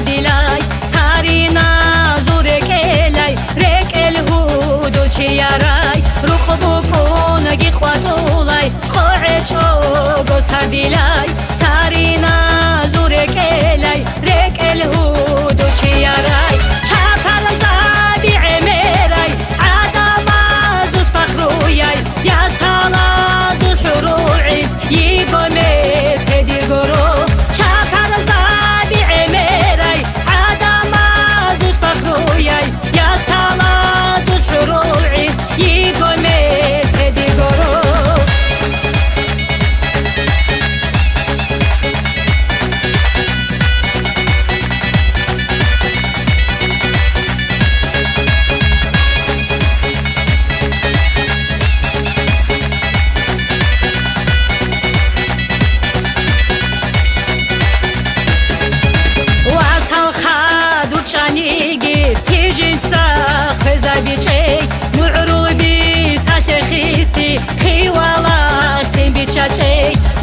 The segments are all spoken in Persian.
dilay sarina zure kelay rekel hu dolce yaray rukhbu konagi khwatulay khoecho gosar dilay sarina zure kelay rekel hu dolce yaray chapal zabi emeray adama zut pakhruyay ya sala zul huru'i yigome sedi goro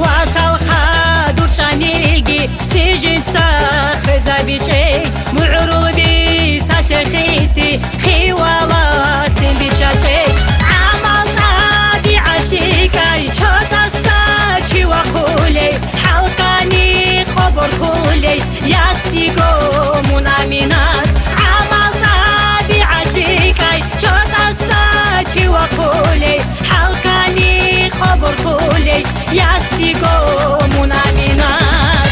وصل خادر شانيجي سجن صخر زبيشي معروبي ساشخيسي خيوالات بيشاشي عمل طبيعتي كاي شوت الساچي وخولي حلقاني خبر خولي ياسيقو منامينات عمل طبيعتي كاي شوت الساچي وخولي حلقاني خبر خولي ياسيقو منامينات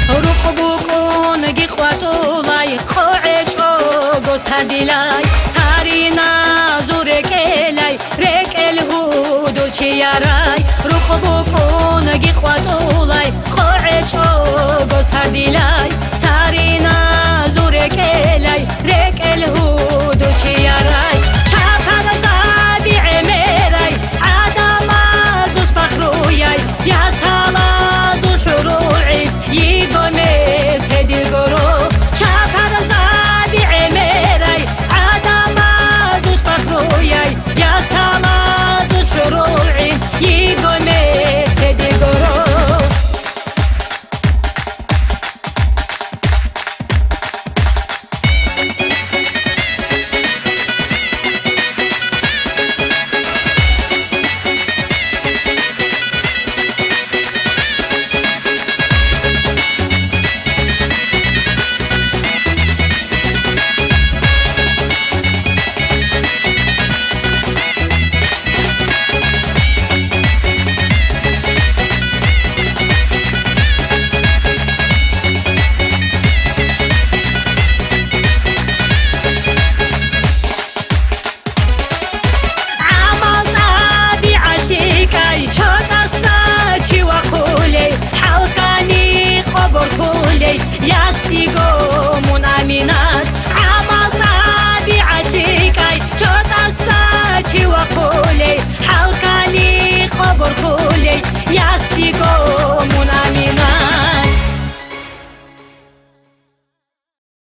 رخبوكو نجي خواتولاي خوعيشو گوسر دیلای سارینا زوره کلای رکل هو دولچه یارای روخ بکن گی خواتولای خوعچو گوسر دیلای سارینا زوره کلای رکل هو